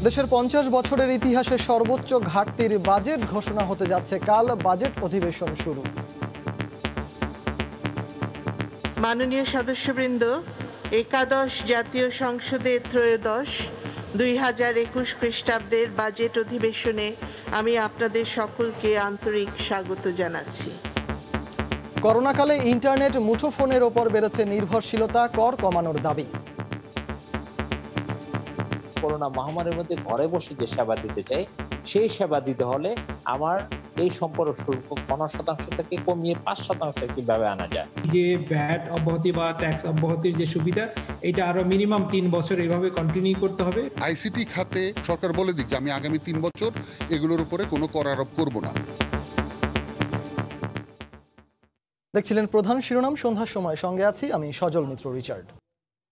দেশের 50 বছরের ইতিহাসে সর্বোচ্চ ঘাটতির বাজেট ঘোষণা হতে যাচ্ছে কাল। বাজেট অধিবেশন শুরু। মাননীয় সদস্যবৃন্দ, একাদশ জাতীয় সংসদের ত্রয়োদশ 2021 খ্রিস্টাব্দের বাজেট অধিবেশনে আমি আপনাদের সকলকে আন্তরিক স্বাগত জানাচ্ছি। করোনাকালে ইন্টারনেট মুঠোফোনের ওপর বেড়েছে নির্ভরশীলতা, কর কমানোর দাবি। করোনা মহামারীর মধ্যে ঘরে বসে যে সেবা দিতে চাই, সেই সেবা দিতে হলে আমার এই সম্পর্ক শুল্ক 50% থেকে কমিয়ে 5% কিভাবে আনা যায়। যে ভ্যাট অব্যাহতি বা ট্যাক্স অব্যাহতির যে সুবিধা, এটা আরো মিনিমাম 3 বছর এইভাবে কন্টিনিউ করতে হবে। আইসিটি খাতে সরকার বলে দিক যে আমি আগামী 3 বছর এগুলোর উপরে কোনো কর আরোপ করব না। দেখছিলেন প্রধান শিরোনাম। সন্ধ্যার সময় সঙ্গে আছি আমি সজল মিত্র রিচার্ড।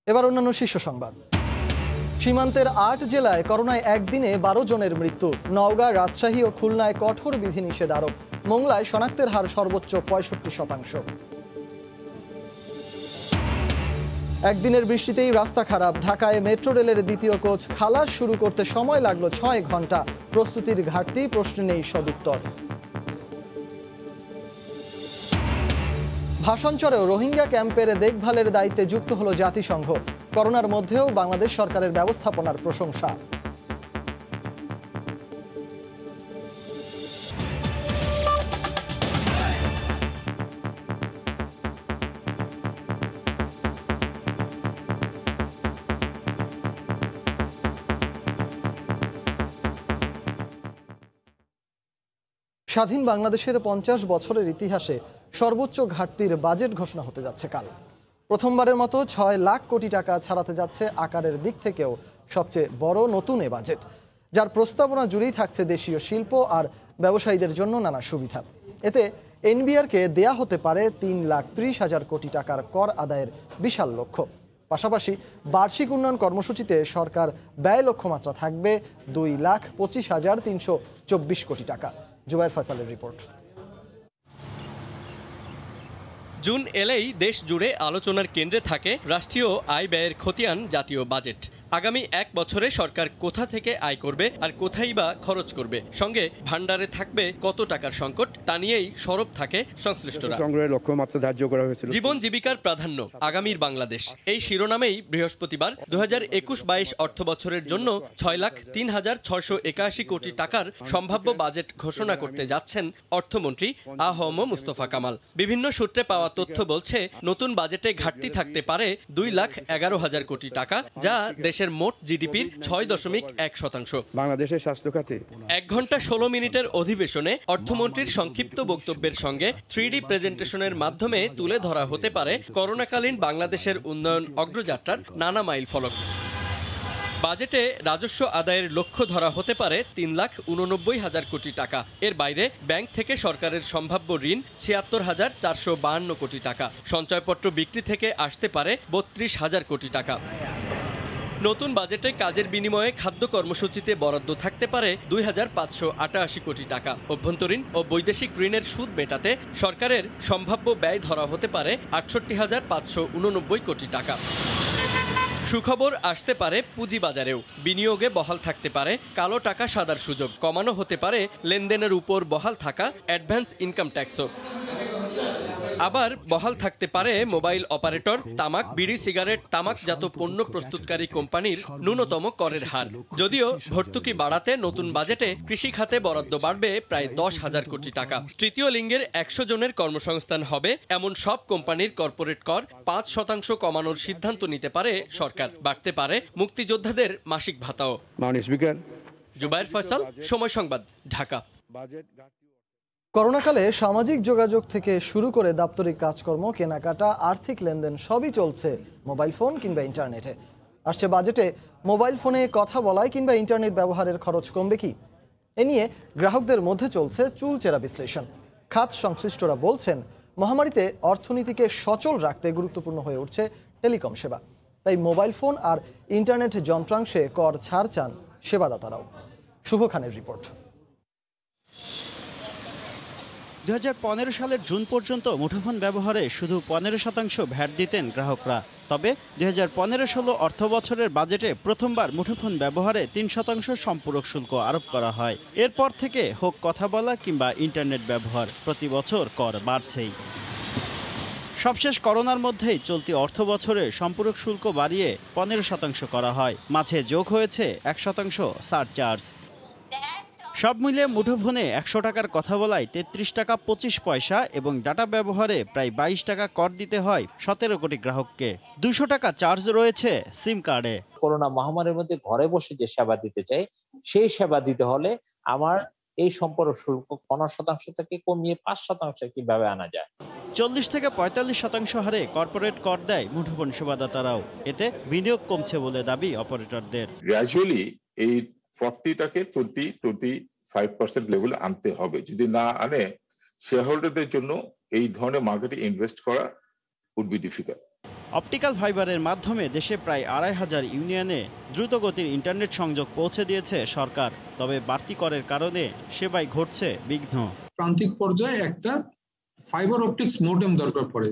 এবার অন্যান্য শীর্ষ সংবাদ। সীমান্তের 8 জেলায় করোনায় একদিনে 12 জনের মৃত্যু। নওগাঁ, রাজশাহী ও খুলনায় কঠোর বিধিনিষেধ আরোপ। মোংলায় শনাক্তের হার সর্বোচ্চ 65%। একদিনের বৃষ্টিতেই রাস্তা খারাপ। ঢাকায় মেট্রো রেলের দ্বিতীয় কোচ খালাস শুরু করতে সময় লাগলো 6 ঘন্টা। প্রস্তুতির ঘাটতি, প্রশ্নে নেই সদুত্তর। ভাষাঞ্চরেও রোহিঙ্গা ক্যাম্পের দেখভালের দায়িত্বে যুক্ত হলো জাতিসংঘ। করোনার মধ্যেও বাংলাদেশ সরকারের ব্যবস্থাপনার প্রশংসা। স্বাধীন বাংলাদেশের 50 বছরের ইতিহাসে সর্বোচ্চ ঘাটতির বাজেট ঘোষণা হতে যাচ্ছে কাল। প্রথমবারের মতো 6 লাখ কোটি টাকা ছাড়াতে যাচ্ছে আকারের দিক থেকেও সবচেয়ে বড় নতুন এ বাজেট, যার প্রস্তাবনা জুড়েই থাকছে দেশীয় শিল্প আর ব্যবসায়ীদের জন্য নানা সুবিধা। এতে এনবিআরকে দেয়া হতে পারে 3,30,000 কোটি টাকার কর আদায়ের বিশাল লক্ষ্য। পাশাপাশি বার্ষিক উন্নয়ন কর্মসূচিতে সরকার ব্যয় লক্ষ্যমাত্রা থাকবে 2,25,324 কোটি টাকা। জুবাইর ফয়সালের রিপোর্ট। জুন এলেই দেশ জুড়ে আলোচনার কেন্দ্রে থাকে রাষ্ট্রীয় আয় ব্যয়ের খতিয়ান জাতীয় বাজেট। আগামী 1 বছরে সরকার কোথা থেকে আয় করবে আর কোথায় বা খরচ করবে, সঙ্গে ভান্ডারে থাকবে কত টাকার সংকট, তা নিয়েই সরব থাকে সংশ্লিষ্টরা। জীবন জীবিকার প্রাধান্য, আগামীর বাংলাদেশ, এই শিরোনামেই বৃহস্পতিবার 2021-22 অর্থ বছরের জন্য 6,03,681 কোটি টাকার সম্ভাব্য বাজেট ঘোষণা করতে যাচ্ছেন অর্থমন্ত্রী আ.হ.ম মুস্তফা কামাল। বিভিন্ন সূত্রে পাওয়া তথ্য বলছে, নতুন বাজেটে ঘাটতি থাকতে পারে 2,11,000 কোটি টাকা, যা দেশের মোট জিডিপির 6.1%। বাংলাদেশের স্বাস্থ্য খাতে 1 ঘন্টা 16 মিনিটের অধিবেশনে অর্থমন্ত্রীর সংক্ষিপ্ত বক্তব্যের সঙ্গে 3D প্রেজেন্টেশনের মাধ্যমে তুলে ধরা হতে পারে করোনাকালীন বাংলাদেশের উন্নয়ন অগ্রযাত্রার নানা মাইল ফলক। বাজেটে রাজস্ব আদায়ের লক্ষ্য ধরা হতে পারে 3,89,000 কোটি টাকা। এর বাইরে ব্যাংক থেকে সরকারের সম্ভাব্য ঋণ 76,452 কোটি টাকা। সঞ্চয়পত্র বিক্রি থেকে আসতে পারে 32,000 কোটি টাকা। নতুন বাজেটে কাজের বিনিময়ে খাদ্য কর্মসূচিতে বরাদ্দ থাকতে পারে 2,588 কোটি টাকা। অভ্যন্তরীণ ও বৈদেশিক ঋণের সুদ মেটাতে সরকারের সম্ভাব্য ব্যয় ধরা হতে পারে 68,589 কোটি টাকা। সুখবর আসতে পারে পুঁজিবাজারেও। বিনিয়োগে বহাল থাকতে পারে কালো টাকা সাদার সুযোগ। কমানো হতে পারে লেনদেনের উপর বহাল থাকা অ্যাডভান্স ইনকাম ট্যাক্সও। আবার বহাল থাকতে পারে মোবাইল অপারেটর, তামাক, বিড়ি, সিগারেট, তামাকজাত পণ্য প্রস্তুতকারী কোম্পানির ন্যূনতম করের হার। যদিও ভর্তুকি বাড়াতে নতুন বাজেটে কৃষি খাতে বরাদ্দ বাড়বে প্রায় 10,000 কোটি টাকা। তৃতীয় লিঙ্গের 100 জনের কর্মসংস্থান হবে এমন সব কোম্পানির কর্পোরেট কর 5% কমানোর সিদ্ধান্ত নিতে পারে সরকার। বাড়তে পারে মুক্তিযোদ্ধাদের মাসিক ভাতাও। জুবাইর ফয়সাল, সময় সংবাদ, ঢাকা। করোনাকালে সামাজিক যোগাযোগ থেকে শুরু করে দাপ্তরিক কাজকর্ম, কেনাকাটা, আর্থিক লেনদেন সবই চলছে মোবাইল ফোন কিংবা ইন্টারনেটে। আসছে বাজেটে মোবাইল ফোনে কথা বলায় কিংবা ইন্টারনেট ব্যবহারের খরচ কমবে কি, এ নিয়ে গ্রাহকদের মধ্যে চলছে চুলচেরা বিশ্লেষণ। খাত সংশ্লিষ্টরা বলছেন, মহামারীতে অর্থনীতিকে সচল রাখতে গুরুত্বপূর্ণ হয়ে উঠছে টেলিকম সেবা। তাই মোবাইল ফোন আর ইন্টারনেট যন্ত্রাংশে কর ছাড় চান সেবাদাতারাও। শুভ খানের রিপোর্ট। 2015 সালের জুন পর্যন্ত মুঠোফোন ব্যবহারে শুধু 15% ভ্যাট দিতেন গ্রাহকরা। তবে 2015-16 অর্থ বছরের বাজেটে প্রথমবার মুঠোফোন ব্যবহারে 3% সম্পূরক শুল্ক আরোপ করা হয়। এরপর থেকে হোক কথা বলা কিংবা ইন্টারনেট ব্যবহার, প্রতি বছর কর বাড়ছেই। সবশেষ করোনার মধ্যেই চলতি অর্থ বছরে সম্পূরক শুল্ক বাড়িয়ে 15% করা হয়। মাঝে যোগ হয়েছে 1% সারচার্জ। সব মিলিয়ে মুঠোফোনে 100 টাকার কথা বলায় 33 টাকা 25 পয়সা এবং ডাটা ব্যবহারে প্রায় 22 টাকা কর দিতে হয় 17 কোটি গ্রাহককে। 200 টাকা চার্জ রয়েছে সিম কার্ডে। করোনা মহামারীর মধ্যে ঘরে বসে যে সেবা দিতে চাই, সেই সেবা দিতে হলে আমার এই সম্পর্ক শুল্ক 15% থেকে কমিয়ে 5% কিভাবে আনা যায়। 40 থেকে 45% হারে কর্পোরেট কর দেয় মুঠোফোন সেবাদাতারাও। এতে বিনিয়োগ কমছে বলে দাবি অপারেটরদের। গ্র্যাজুয়ালি এই 40টাকে 20-25% লেভেলে আনতে হবে। যদি না আনে, শেয়ারহোল্ডারদের জন্য এই ধরনের মার্কেটে ইনভেস্ট করা উড বি ডিফিকাল্ট। অপটিক্যাল ফাইবারের মাধ্যমে দেশে প্রায় 2,500 ইউনিয়নে দ্রুতগতির ইন্টারনেট সংযোগ পৌঁছে দিয়েছে সরকার। তবে বাড়তি করের কারণে সেবায় ঘটছে বিঘ্ন। প্রান্তিক পর্যায়ে একটা ফাইবার অপটিক্স মোডেম দরকার পড়ে।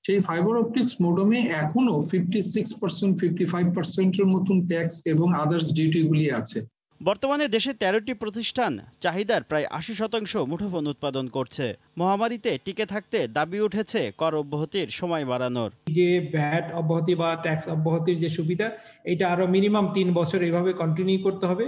সেই ফাইবার অপটিক্স মোডেমে এখনো 56%, 55%-এর মতন ট্যাক্স এবং আদার্স ডিউটিগুলি আছে। বর্তমানে দেশে 13টি প্রতিষ্ঠান চাহিদার প্রায় 80% মুঠোফোন উৎপাদন করছে। মহামারীতে টিকে থাকতে দাবি উঠেছে কর অব্যাহতির সময় বাড়ানোর। যে ভ্যাট অব্যাহতি বা ট্যাক্স অব্যাহতির যে সুবিধা, এটা আরো মিনিমাম 3 বছর এইভাবে কন্টিনিউ করতে হবে।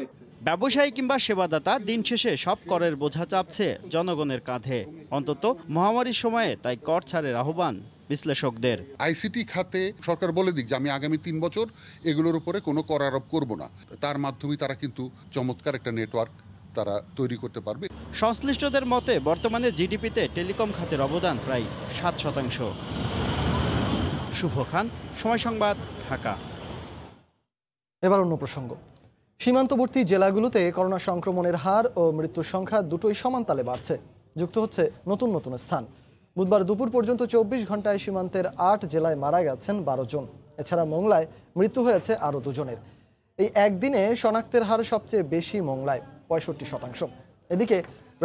ব্যবসায়ী কিংবা সেবাদাতা দিন শেষে সব করের বোঝা চাপছে জনগণের কাঁধে। অন্তত মহামারীর সময়ে তাই কর ছাড়ের আহ্বান বিশ্লেষকদের। আইসিটি খাতে সরকার বলে দিক যে আমি আগামী 3 বছর এগুলোর উপরে কোনো কর আরোপ করব না। তার মাধ্যমে তারা কিন্তু চমৎকার একটা নেটওয়ার্ক তারা তৈরি করতে পারবে। সংশ্লিষ্টদের মতে বর্তমানে জিডিপিতে টেলিকম খাতের অবদান প্রায় 7%। শুভ খান, সময় সংবাদ, ঢাকা। এবার অন্য প্রসঙ্গ। সীমান্তবর্তী জেলাগুলোতে করোনা সংক্রমণের হার ও মৃত্যুর সংখ্যা দুটোই সমান তালে বাড়ছে। যুক্ত হচ্ছে নতুন নতুন স্থান। বুধবার দুপুর পর্যন্ত 24 ঘন্টায় সীমান্তের 8 জেলায় মারা গেছেন 12 জন। এছাড়া মোংলায় মৃত্যু হয়েছে আরও 2 জনের। এই একদিনে শনাক্তের হার সবচেয়ে বেশি মোংলায় 65%। এদিকে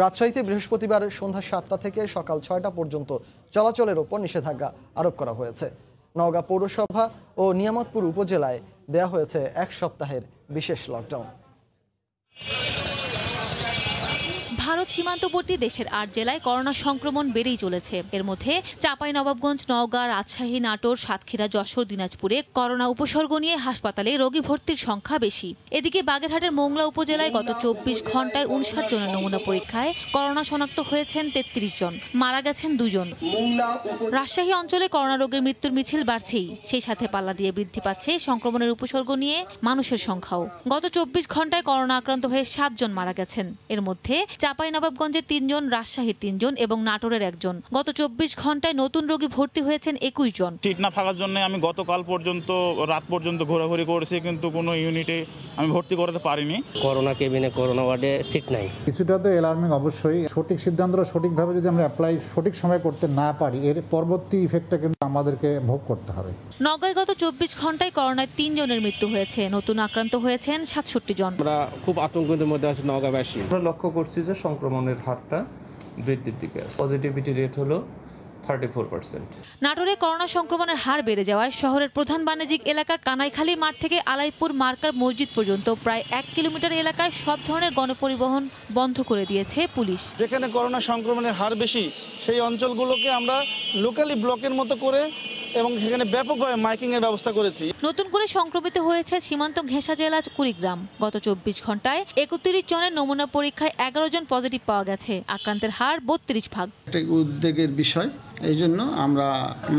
রাজশাহীতে বৃহস্পতিবার সন্ধ্যা 7টা থেকে সকাল 6টা পর্যন্ত চলাচলের ওপর নিষেধাজ্ঞা আরোপ করা হয়েছে। নওগাঁ পৌরসভা ও নিয়ামতপুর উপজেলায় দেয়া হয়েছে 1 সপ্তাহের বিশেষ লকডাউন। ভারত সীমান্তবর্তী দেশের 8 জেলায় করোনা সংক্রমণ বেড়েই চলেছে। এর মধ্যে চাঁপাইনবাবগঞ্জ, নওগাঁ, রাজশাহী, নাটোর, সাতক্ষীরা, যশোর, দিনাজপুরে করোনা উপসর্গ নিয়ে হাসপাতালে রোগী ভর্তির সংখ্যা বেশি। এদিকে বাগেরহাটের মোংলা উপজেলায় গত 24 ঘন্টায় 59 জনের নমুনা পরীক্ষায় করোনা শনাক্ত হয়েছেন 33 জন, মারা গেছেন 2 জন। রাজশাহী অঞ্চলে করোনা রোগের মৃত্যুর মিছিল বাড়ছেই, সেই সাথে পাল্লা দিয়ে বৃদ্ধি পাচ্ছে সংক্রমণের উপসর্গ নিয়ে মানুষের সংখ্যাও। গত 24 ঘন্টায় করোনা আক্রান্ত হয়ে 7 জন মারা গেছেন। এর মধ্যে চাঁপাইনবাবগঞ্জের 3 জন, রাজশাহীর 3 জন এবং নাটোরের 1 জন। গত 24 ঘন্টায় নতুন রোগী ভর্তি হয়েছেন 21 জন। সিট না থাকার জন্য আমি গতকাল পর্যন্ত রাত পর্যন্ত ঘোরাঘুরি করেছি, কিন্তু কোনো ইউনিটে আমি ভর্তি করতে পারিনি। করোনা কেবিনে, করোনা ওয়ার্ডে সিট নাই। কিছুটা তো অ্যালার্মিং অবশ্যই। সঠিক সিদ্ধান্তটা সঠিকভাবে যদি আমরা অ্যাপ্লাই সঠিক সময় করতে না পারি, এর পরবর্তী ইফেক্টটা কিন্তু আমাদেরকে ভোগ করতে হবে। নওগাঁয় গত 24 ঘন্টায় করোনায় 3 জনের মৃত্যু হয়েছে। নতুন আক্রান্ত হয়েছেন 67 জন। আমরা খুব আতঙ্কের মধ্যে আছি নওগাঁবাসী। আমরা লক্ষ্য করছি যে সংক্রমণের হারটা বৃদ্ধির দিকে। পজিটিভিটি রেট হলো 34%। নাটোরে করোনা সংক্রমণের হার বেড়ে যাওয়ায় শহরের প্রধান বাণিজ্যিক এলাকা কানাইখালী মাঠ থেকে আলাইপুর মার্কার মসজিদ পর্যন্ত প্রায় 1 কিলোমিটার এলাকায় সব ধরনের গণপরিবহন বন্ধ করে দিয়েছে পুলিশ। যেখানে করোনা সংক্রমণের হার বেশি সেই অঞ্চলগুলোকে আমরা লোকালি ব্লকের মতো করে এবং সেখানে ব্যাপকভাবে মাইকিংয়ের ব্যবস্থা করেছি। নতুন করে সংক্রমিত হয়েছে সীমান্ত ঘেঁষা জেলার কুড়িগ্রাম। গত 24 ঘন্টায় 31 জনের নমুনা পরীক্ষায় 11 জন পজিটিভ পাওয়া গেছে। আক্রান্তের হার 32%। একটা উদ্বেগের বিষয়, এই জন্য আমরা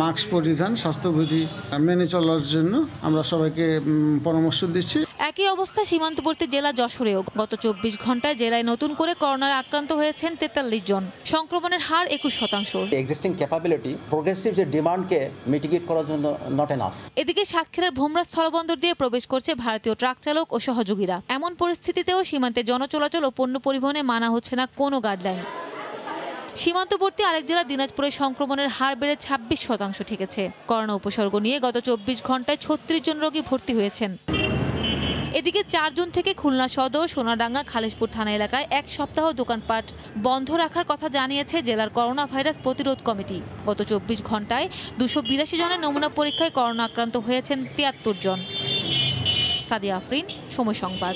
মাস্ক পরিধান, স্বাস্থ্যবিধি মেনে চলার জন্য আমরা সবাইকে পরামর্শ দিচ্ছি। একই অবস্থা সীমান্তবর্তী জেলা যশোরেও। গত 24 ঘন্টায় জেলায় নতুন করে করোনায় আক্রান্ত হয়েছেন 43 জন। সংক্রমণের হার 21%। এক্সিস্টিং ক্যাপাবিলিটি, প্রোগ্রেসিভ যে ডিমান্ডকে মিটিগেট করার জন্য নট এনাফ। এদিকে সাতক্ষীরার ভোমরা স্থলবন্দর দিয়ে প্রবেশ করছে ভারতীয় ট্রাক চালক ও সহযোগীরা। এমন পরিস্থিতিতেও সীমান্তে জনচলাচল ও পণ্য পরিবহনে মানা হচ্ছে না কোনো গাইডলাইন। সীমান্তবর্তী আরেক জেলা দিনাজপুরে সংক্রমণের হার বেড়ে 26% ঠেকেছে। করোনা উপসর্গ নিয়ে গত 24 ঘন্টায় 36 জন রোগী ভর্তি হয়েছেন। এদিকে 4 জুন থেকে খুলনা সদর, সোনাডাঙ্গা, খালিশপুর থানা এলাকায় 1 সপ্তাহ দোকানপাট বন্ধ রাখার কথা জানিয়েছে জেলার করোনা ভাইরাস প্রতিরোধ কমিটি। গত 24 ঘন্টায় 282 জনের নমুনা পরীক্ষায় করোনা আক্রান্ত হয়েছেন 73 জন। সাদিয়া আফরিন, সময় সংবাদ।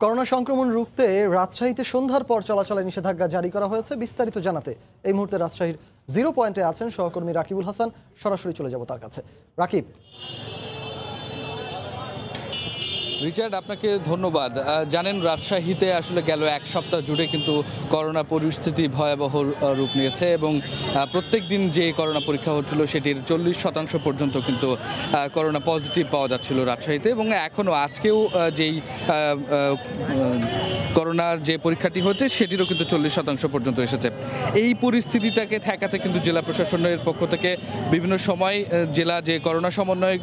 করোনা সংক্রমণ রুখতে রাজশাহীতে সন্ধ্যার পর চলাচলে নিষেধাজ্ঞা জারি করা হয়েছে। বিস্তারিত জানাতে এই মুহূর্তে রাজশাহীর 0 পয়েন্টে আছেন সহকর্মী রাকিবুল হাসান। সরাসরি চলে যাব তার কাছে। রাকিব। রিচার্ড, আপনাকে ধন্যবাদ। জানেন, রাজশাহীতে আসলে গেল 1 সপ্তাহ জুড়ে কিন্তু করোনা পরিস্থিতি ভয়াবহ রূপ নিয়েছে এবং প্রত্যেক দিন যে করোনা পরীক্ষা হচ্ছিল সেটির 40% পর্যন্ত কিন্তু করোনা পজিটিভ পাওয়া যাচ্ছিল রাজশাহীতে, এবং এখনও আজকেও যেই করোনার যে পরীক্ষাটি হচ্ছে সেটিরও কিন্তু 40% পর্যন্ত এসেছে। এই পরিস্থিতিটাকে ঠেকাতে কিন্তু জেলা প্রশাসনের পক্ষ থেকে বিভিন্ন সময় জেলা যে করোনা সমন্বয়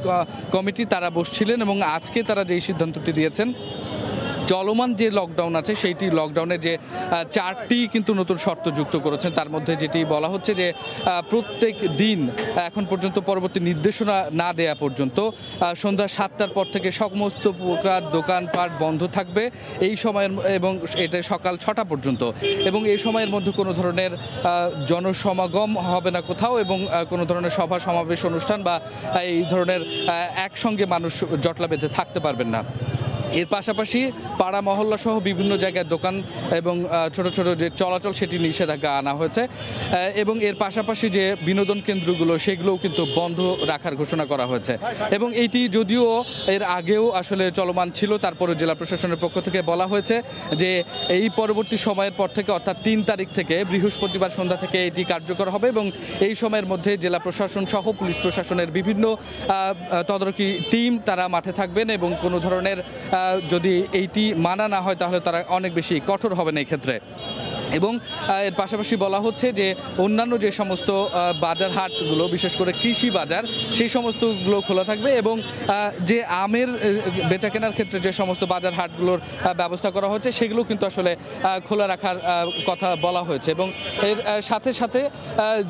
কমিটি তারা বসছিলেন এবং আজকে তারা যেই সিদ্ধান্তটি দিয়েছেন, চলমান যে লকডাউন আছে সেইটি লকডাউনের যে 4টি কিন্তু নতুন শর্ত যুক্ত করেছেন। তার মধ্যে যেটি বলা হচ্ছে যে প্রত্যেক দিন এখন পর্যন্ত পরবর্তী নির্দেশনা না দেয়া পর্যন্ত সন্ধ্যা 7টার পর থেকে সমস্ত প্রকার দোকানপাট বন্ধ থাকবে এই সময়ের, এবং এটা সকাল 6টা পর্যন্ত, এবং এই সময়ের মধ্যে কোনো ধরনের জনসমাগম হবে না কোথাও, এবং কোনো ধরনের সভা সমাবেশ অনুষ্ঠান বা এই ধরনের একসঙ্গে মানুষ জটলা বেঁধে থাকতে পারবেন না। এর পাশাপাশি পাড়া মহল্লা সহ বিভিন্ন জায়গায় দোকান এবং ছোট ছোট যে চলাচল সেটি নিষেধাজ্ঞা আনা হয়েছে, এবং এর পাশাপাশি যে বিনোদন কেন্দ্রগুলো সেগুলোও কিন্তু বন্ধ রাখার ঘোষণা করা হয়েছে। এবং এইটি যদিও এর আগেও আসলে চলমান ছিল, তারপরে জেলা প্রশাসনের পক্ষ থেকে বলা হয়েছে যে এই পরবর্তী সময়ের পর থেকে, অর্থাৎ 3 তারিখ থেকে বৃহস্পতিবার সন্ধ্যা থেকে এটি কার্যকর হবে, এবং এই সময়ের মধ্যে জেলা প্রশাসন সহ পুলিশ প্রশাসনের বিভিন্ন তদারকি টিম তারা মাঠে থাকবেন, এবং কোনো ধরনের যদি এইটি মানা না হয় তাহলে তারা অনেক বেশি কঠোর হবেন এই ক্ষেত্রে। এবং এর পাশাপাশি বলা হচ্ছে যে অন্যান্য যে সমস্ত বাজার হাটগুলো, বিশেষ করে কৃষি বাজার, সেই সমস্তগুলো খোলা থাকবে, এবং যে আমের বেচা কেনার ক্ষেত্রে যে সমস্ত বাজার হাটগুলোর ব্যবস্থা করা হচ্ছে সেগুলো কিন্তু আসলে খোলা রাখার কথা বলা হয়েছে। এবং এর সাথে সাথে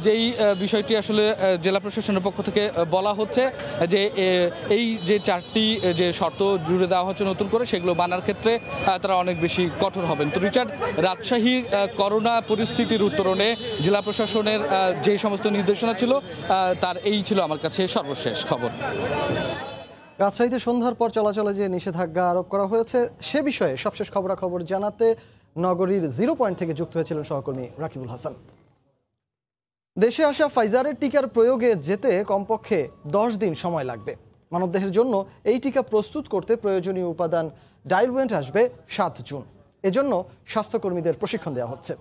যেই বিষয়টি আসলে জেলা প্রশাসনের পক্ষ থেকে বলা হচ্ছে যে এই যে 4টি যে শর্ত জুড়ে দেওয়া হচ্ছে নতুন করে, সেগুলো মানার ক্ষেত্রে তারা অনেক বেশি কঠোর হবেন। তো রিচার্ড, রাজশাহী করোনা পরিস্থিতির উত্তরণে জেলা প্রশাসনের যে সমস্ত নির্দেশনা ছিল তার এই ছিল আমার কাছে সর্বশেষ খবর। রাজশাহীতে সন্ধ্যার পর চলাচলে যে নিষেধাজ্ঞা আরোপ করা হয়েছে সে বিষয়ে সবশেষ খবরাখবর জানাতে নগরীর 0 পয়েন্ট থেকে যুক্ত হয়েছিলেন সহকর্মী রাকিবুল হাসান। দেশে আসা ফাইজারের টিকার প্রয়োগে যেতে কমপক্ষে 10 দিন সময় লাগবে। মানবদেহের জন্য এই টিকা প্রস্তুত করতে প্রয়োজনীয় উপাদান ডাইলুয়েন্ট আসবে 7 জুন। এজন্য স্বাস্থ্যকর্মীদের প্রশিক্ষণ দেওয়া হচ্ছে।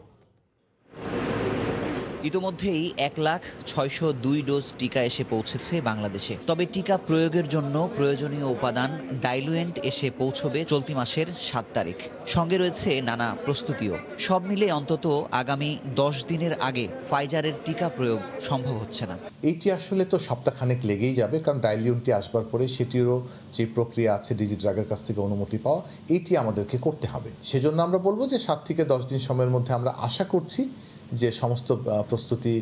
ইতোমধ্যেই 1,06,02 ডোজ টিকা এসে পৌঁছেছে বাংলাদেশে। তবে টিকা প্রয়োগের জন্য প্রয়োজনীয় উপাদান ডাইলুয়েন্ট এসে পৌঁছবে চলতি মাসের 7 তারিখ। সঙ্গে রয়েছে নানা প্রস্তুতিও। সব মিলে অন্তত আগামী 10 দিনের আগে ফাইজারের টিকা প্রয়োগ সম্ভব হচ্ছে না। এইটি আসলে তো সপ্তাহখানেক লেগেই যাবে, কারণ ডাইলুয়েন্টটি আসবার পরে সেটিরও যে প্রক্রিয়া আছে ডিজি ড্রাগের কাছ থেকে অনুমতি পাওয়া, এইটি আমাদেরকে করতে হবে। সেজন্য আমরা বলবো যে 7 থেকে 10 দিন সময়ের মধ্যে আমরা আশা করছি যে সমস্ত প্রস্তুতি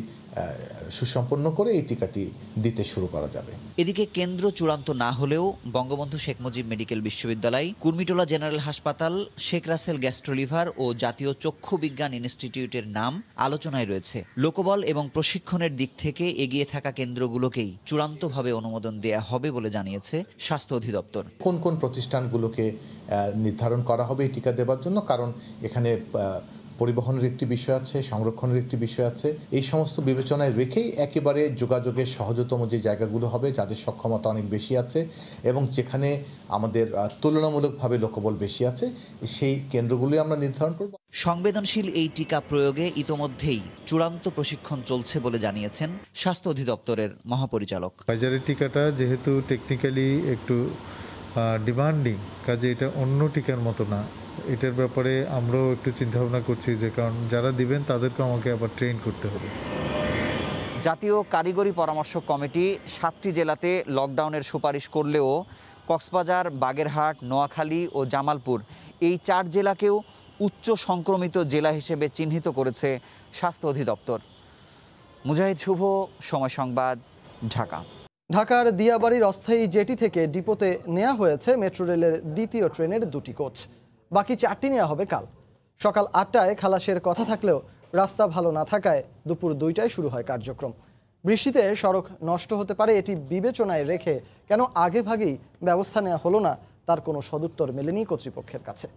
সুসম্পন্ন করে এই টিকাটি দিতে শুরু করা যাবে। এদিকে কেন্দ্র চূড়ান্ত না হলেও বঙ্গবন্ধু শেখ মুজিব মেডিকেল বিশ্ববিদ্যালয়, কুর্মিটোলা জেনারেল হাসপাতাল, শেখ রাসেল গ্যাস্ট্রোলিভার ও জাতীয় চক্ষু বিজ্ঞান ইনস্টিটিউটের নাম আলোচনায় রয়েছে। লোকবল এবং প্রশিক্ষণের দিক থেকে এগিয়ে থাকা কেন্দ্রগুলোকেই চূড়ান্তভাবে অনুমোদন দেয়া হবে বলে জানিয়েছে স্বাস্থ্য অধিদপ্তর। কোন কোন প্রতিষ্ঠানগুলোকে নির্ধারণ করা হবে এই টিকা দেওয়ার জন্য, কারণ এখানে পরিবহনের একটি বিষয় আছে, সংরক্ষণের একটি বিষয় আছে। এই সমস্ত বিবেচনায় রেখেই একেবারে যোগাযোগের সহজতম যে জায়গাগুলো হবে, যাদের সক্ষমতা অনেক বেশি আছে এবং যেখানে আমাদের তুলনামূলকভাবে লোকবল বেশি আছে, সেই কেন্দ্রগুলি আমরা নির্ধারণ করব। সংবেদনশীল এই টিকা প্রয়োগে ইতোমধ্যেই চূড়ান্ত প্রশিক্ষণ চলছে বলে জানিয়েছেন স্বাস্থ্য অধিদপ্তরের মহাপরিচালক। ফাইজারের টিকাটা যেহেতু টেকনিক্যালি একটু ডিমান্ডিং, কাজে এটা অন্য টিকার মতো না। এটার ব্যাপারে আমরাও একটু চিন্তাভাবনা করছি, যে কারণ যারা দিবেন তাদেরকে আমাকে আবার ট্রেন করতে হবে। জাতীয় কারিগরি পরামর্শ কমিটি 7টি জেলাতে লকডাউনের সুপারিশ করলেও কক্সবাজার, বাগেরহাট, নোয়াখালী ও জামালপুর এই 4 জেলাকেও উচ্চ সংক্রমিত জেলা হিসেবে চিহ্নিত করেছে স্বাস্থ্য অধিদপ্তর। মুজাহিদ শুভ, সময় সংবাদ, ঢাকা। ঢাকার দিয়াবাড়ির অস্থায়ী জেটি থেকে ডিপোতে নেওয়া হয়েছে মেট্রো রেলের দ্বিতীয় ট্রেনের 2টি কোচ। বাকি 4টি নেওয়া হবে কাল। সকাল 8টায় খালাসের কথা থাকলেও রাস্তা ভালো না থাকায় দুপুর 2টায় শুরু হয় কার্যক্রম। বৃষ্টিতে সড়ক নষ্ট হতে পারে, এটি বিবেচনায় রেখে কেন আগেভাগেই ব্যবস্থা নেওয়া হলো না তার কোনো সদুত্তর মেলেনি কর্তৃপক্ষের কাছে।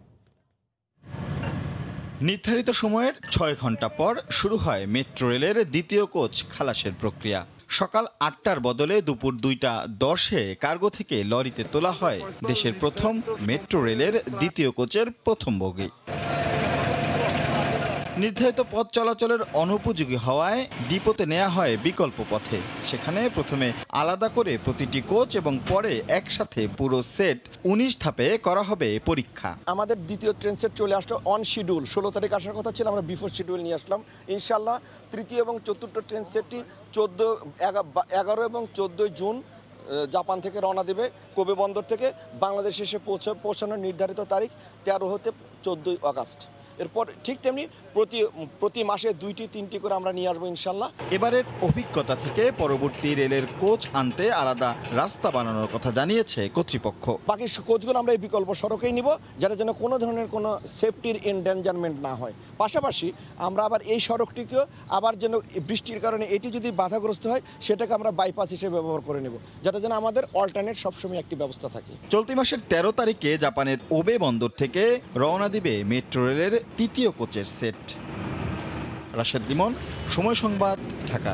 নির্ধারিত সময়ের 6 ঘন্টা পর শুরু হয় মেট্রো রেলের দ্বিতীয় কোচ খালাসের প্রক্রিয়া। সকাল 8টার বদলে দুপুর 2টা 10-এ কার্গো থেকে লরিতে তোলা হয় দেশের প্রথম মেট্রো রেলের দ্বিতীয় কোচের প্রথম বগি। নির্ধারিত পথ চলাচলের অনুপযোগী হওয়ায় ডিপোতে নেওয়া হয় বিকল্প পথে। সেখানে প্রথমে আলাদা করে প্রতিটি কোচ এবং পরে একসাথে পুরো সেট 19 ধাপে করা হবে পরীক্ষা। আমাদের দ্বিতীয় ট্রেন সেট চলে আসলো অন শিডিউল। 16 তারিখ আসার কথা ছিল, আমরা বিফোর শিডিউল নিয়ে আসলাম। ইনশাল্লাহ তৃতীয় এবং চতুর্থ ট্রেন সেটটি 11 এবং 14 জুন জাপান থেকে রওনা দেবে কোবে বন্দর থেকে। বাংলাদেশে এসে পৌঁছানোর নির্ধারিত তারিখ 13 হতে 14 আগস্ট। এরপর ঠিক তেমনি প্রতি মাসে 2-3টি করে আমরা নিয়ে আসবো ইনশাল্লাহ। এবারের অভিজ্ঞতা থেকে পরবর্তী রেলের কোচ আনতে আলাদা রাস্তা বানানোর কথা জানিয়েছে কর্তৃপক্ষ। বাকি কোচগুলো আমরা এই বিকল্প সড়কেই নিব, যারা যেন কোনো ধরনের কোনো সেফটির এনডেঞ্জারমেন্ট না হয়। পাশাপাশি আমরা আবার এই সড়কটিকেও আবার যেন বৃষ্টির কারণে এটি যদি বাধাগ্রস্ত হয় সেটাকে আমরা বাইপাস হিসেবে ব্যবহার করে নেব, যাতে যেন আমাদের অল্টারনেট সবসময় একটি ব্যবস্থা থাকে। চলতি মাসের 13 তারিখে জাপানের ওবে বন্দর থেকে রওনা দিবে মেট্রো রেলের তৃতীয় কোচের সেট। রাশেদ লিমন, সময় সংবাদ, ঢাকা।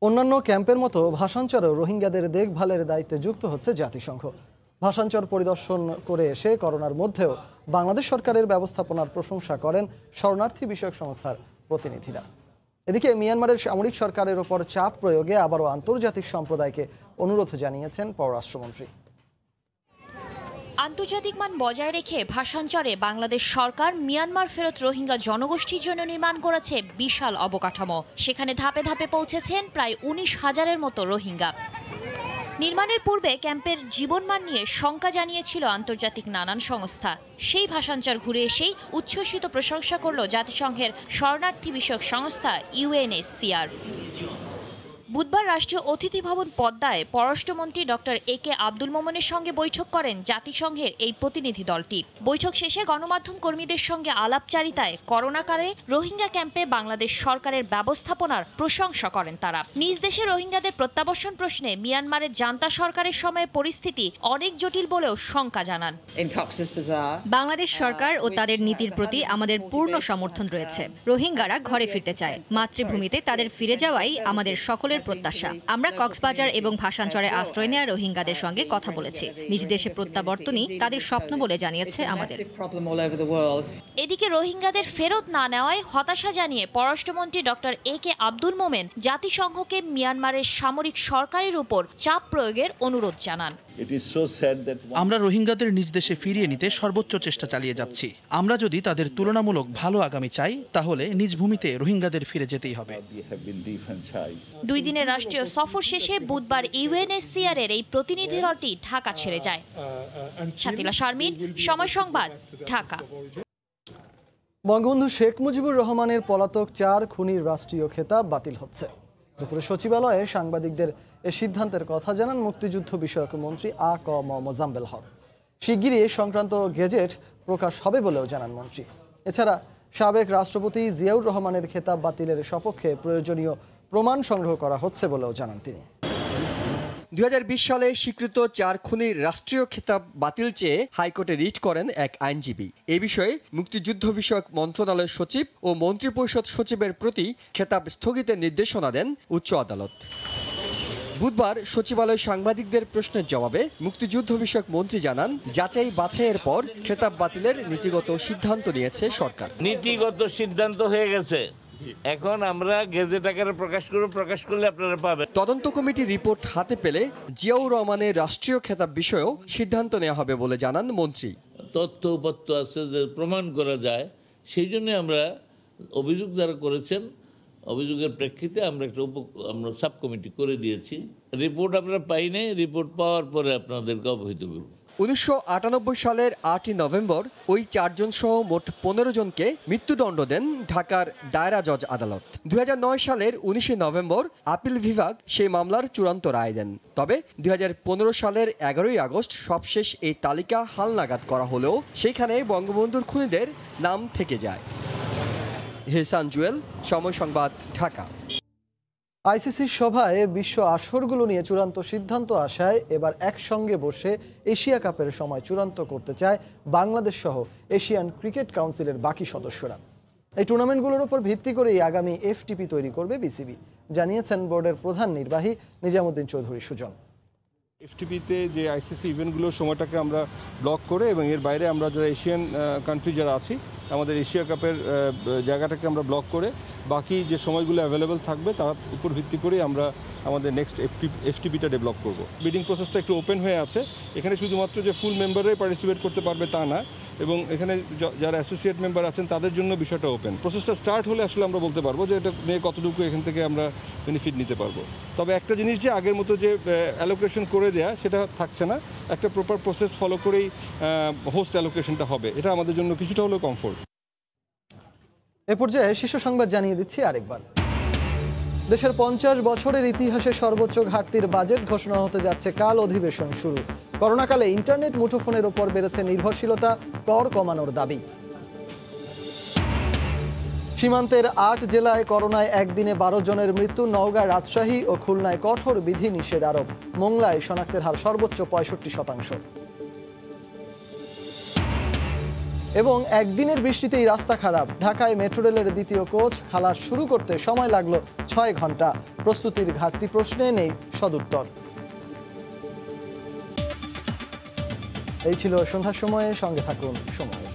অন্যান্য ক্যাম্পের মতো ভাষাঞ্চরেও রোহিঙ্গাদের দেখভালের দায়িত্বে যুক্ত হচ্ছে জাতিসংঘ। ভাষাঞ্চর পরিদর্শন করে এসে করোনার মধ্যেও বাংলাদেশ সরকারের ব্যবস্থাপনার প্রশংসা করেন শরণার্থী বিষয়ক সংস্থার প্রতিনিধিরা। এদিকে মিয়ানমারের সামরিক সরকারের ওপর চাপ প্রয়োগে আবারও আন্তর্জাতিক সম্প্রদায়কে অনুরোধ জানিয়েছেন পররাষ্ট্রমন্ত্রী। আন্তর্জাতিক মান বজায় রেখে ভাষাঞ্চরে বাংলাদেশ সরকার মিয়ানমার ফেরত রোহিঙ্গা জনগোষ্ঠীর জন্য নির্মাণ করেছে বিশাল অবকাঠামো। সেখানে ধাপে ধাপে পৌঁছেছেন প্রায় 19,000-এর মতো রোহিঙ্গা। নির্মাণের পূর্বে ক্যাম্পের জীবনমান নিয়ে শঙ্কা জানিয়েছিল আন্তর্জাতিক নানান সংস্থা। সেই ভাষাঞ্চর ঘুরে এসেই উচ্ছ্বসিত প্রশংসা করল জাতিসংঘের শরণার্থী বিষয়ক সংস্থা UNHCR। বুধবার রাষ্ট্রীয় অতিথি ভবন পদ্মায় পররাষ্ট্রমন্ত্রী ডক্টর AK আব্দুল মোমেনের সঙ্গে বৈঠক করেন জাতিসংঘের এই প্রতিনিধি দলটি। বৈঠক শেষে গণমাধ্যম কর্মীদের সঙ্গে আলাপচারিতায় করোনাকালে রোহিঙ্গা ক্যাম্পে বাংলাদেশ সরকারের ব্যবস্থাপনার প্রশংসা করেন তারা। নিজ দেশে রোহিঙ্গাদের প্রত্যাবর্ষণ প্রশ্নে মিয়ানমারের জান্তা সরকারের সময়ে পরিস্থিতি অনেক জটিল বলেও শঙ্কা জানান। বাংলাদেশ সরকার ও তাদের নীতির প্রতি আমাদের পূর্ণ সমর্থন রয়েছে। রোহিঙ্গারা ঘরে ফিরতে চায়, মাতৃভূমিতে তাদের ফিরে যাওয়াই আমাদের সকলের প্রত্যাশা। আমরা কক্সবাজার এবং ভাষাঞ্চরে আশ্রয় নেওয়া রোহিঙ্গাদের সঙ্গে কথা বলেছি। নিজ দেশে প্রত্যাবর্তনই তাদের স্বপ্ন বলে জানিয়েছে আমাদের। এদিকে রোহিঙ্গাদের ফেরত না নেওয়ায় হতাশা জানিয়ে পররাষ্ট্রমন্ত্রী ডক্টর AK আব্দুল মোমেন জাতিসংঘকে মিয়ানমারের সামরিক সরকারের উপর চাপ প্রয়োগের অনুরোধ জানান। আমরা রোহিঙ্গাদের নিজ দেশে ফিরিয়ে নিতে সর্বোচ্চ চেষ্টা চালিয়ে যাচ্ছি। আমরা যদি তাদের তুলনামূলক ভালো আগামী চাই, তাহলে নিজ ভূমিতে রোহিঙ্গাদের ফিরে যেতেই হবে। 2 দিনের রাষ্ট্রীয় সফর শেষে বুধবার UNHCR এর এই প্রতিনিধি দলটি ঢাকা ছেড়ে যায়। শাতিলা শারমিন, সময় সংবাদ, ঢাকা। বঙ্গবন্ধু শেখ মুজিবুর রহমানের পলাতক 4 খুনির রাষ্ট্রীয় খেতাব বাতিল হচ্ছে। দুপুরে সচিবালয়ে সাংবাদিকদের এ সিদ্ধান্তের কথা জানান মুক্তিযুদ্ধ বিষয়ক মন্ত্রী A.ক.ম. মোজাম্মেল হক। শিগগিরই এ সংক্রান্ত গেজেট প্রকাশ হবে বলেও জানান মন্ত্রী। এছাড়া সাবেক রাষ্ট্রপতি জিয়াউর রহমানের খেতাব বাতিলের সপক্ষে প্রয়োজনীয় প্রমাণ সংগ্রহ করা হচ্ছে বলেও জানান তিনি। 2020 সালে স্বীকৃত 4 খুনির রাষ্ট্রীয় খেতাব বাতিল চেয়ে হাইকোর্টে রিট করেন এক আইনজীবী। এ বিষয়ে মুক্তিযুদ্ধ বিষয়ক মন্ত্রণালয়ের সচিব ও মন্ত্রিপরিষদ সচিবের প্রতি খেতাব স্থগিতের নির্দেশনা দেন উচ্চ আদালত। বুধবার সচিবালয় সাংবাদিকদের প্রশ্নের জবাবে মুক্তিযুদ্ধ বিষয়ক মন্ত্রী জানান, যাচাই বাছাইয়ের পর খেতাব বাতিলের নীতিগত সিদ্ধান্ত নিয়েছে সরকার। নীতিগত সিদ্ধান্ত হয়ে গেছে, এখন আমরা গেজেট আকারে প্রকাশ করলে আপনারা পাবেন। তদন্ত কমিটির রিপোর্ট হাতে পেলে জিয়াউর রহমানের রাষ্ট্রীয় খেতাব বিষয়েও সিদ্ধান্ত নেওয়া হবে বলে জানান মন্ত্রী। তথ্য উপাত্ত আছে যে প্রমাণ করা যায়, সেই জন্য আমরা অভিযোগ যারা করেছেন, অভিযোগের প্রেক্ষিতে আমরা আমরা সাব কমিটি করে দিয়েছি। রিপোর্ট আমরা পাই নাই, রিপোর্ট পাওয়ার পরে আপনাদেরকে অবহিত করব। 1998 সালের 8 নভেম্বর ওই 4 জন সহ মোট 15 জনকে মৃত্যুদণ্ড দেন ঢাকার দায়রা জজ আদালত। 2009 সালের 19 নভেম্বর আপিল বিভাগ সেই মামলার চূড়ান্ত রায় দেন। তবে 2015 সালের 11 আগস্ট সবশেষ এই তালিকা হালনাগাদ করা হলেও সেখানে বঙ্গবন্ধুর খুনিদের নাম থেকে যায়। হেসান জুয়েল, সময় সংবাদ, ঢাকা। আইসিসির সভায় বিশ্ব আসরগুলো নিয়ে চূড়ান্ত সিদ্ধান্ত আসায় এবার একসঙ্গে বসে এশিয়া কাপের সময় চূড়ান্ত করতে চায় বাংলাদেশ সহ এশিয়ান ক্রিকেট কাউন্সিলের বাকি সদস্যরা। এই টুর্নামেন্টগুলোর উপর ভিত্তি করেই আগামী এফটিপি তৈরি করবে বিসিবি, জানিয়েছেন বোর্ডের প্রধান নির্বাহী নিজামুদ্দিন চৌধুরী সুজন। এফটিপিতে যে আইসিসি ইভেন্টগুলোর সময়টাকে আমরা ব্লক করে এবং এর বাইরে আমরা যারা এশিয়ান কান্ট্রি যারা আছি আমাদের এশিয়া কাপের জায়গাটাকে আমরা ব্লক করে বাকি যে সময়গুলো অ্যাভেলেবেল থাকবে তার উপর ভিত্তি করে আমরা আমাদের নেক্সট এফটিপিটা ডেভেলপ করব। বিডিং প্রসেসটা একটু ওপেন হয়ে আছে, এখানে শুধুমাত্র যে ফুল মেম্বাররাই পার্টিসিপেট করতে পারবে তা না, এবং এখানে যারা অ্যাসোসিয়েট মেম্বার আছেন তাদের জন্য বিষয়টা ওপেন। প্রসেসটা স্টার্ট হলে আসলে আমরা বলতে পারবো যে এটা নিয়ে কতটুকু এখান থেকে আমরা বেনিফিট নিতে পারবো। তবে একটা জিনিস যে আগের মতো যে অ্যালোকেশন করে দেয়া সেটা থাকছে না, একটা প্রপার প্রসেস ফলো করেই হোস্ট অ্যালোকেশনটা হবে, এটা আমাদের জন্য কিছুটা হলেও কমফোর্ট। এ পর্যায়ে শীর্ষ সংবাদ জানিয়ে দিচ্ছি আরেকবার। দেশের 50 বছরের ইতিহাসে সর্বোচ্চ ঘাটতির বাজেট ঘোষণা হতে যাচ্ছে কাল। অধিবেশন শুরু। করোনাকালে ইন্টারনেট মুঠোফোনের ওপর বেড়েছে নির্ভরশীলতা, কর কমানোর দাবি। সীমান্তের 8 জেলায় করোনায় একদিনে 12 জনের মৃত্যু। নওগাঁ, রাজশাহী ও খুলনায় কঠোর বিধি নিষেধ আরোপ। মোংলায় শনাক্তের হার সর্বোচ্চ 65%। এবং একদিনের বৃষ্টিতেই রাস্তা খারাপ। ঢাকায় মেট্রো রেলের দ্বিতীয় কোচ খালাস শুরু করতে সময় লাগলো 6 ঘন্টা। প্রস্তুতির ঘাটতি প্রশ্নে নেই সদুত্তর। এই ছিল সন্ধ্যার সময়ে, সঙ্গে থাকুন সময়।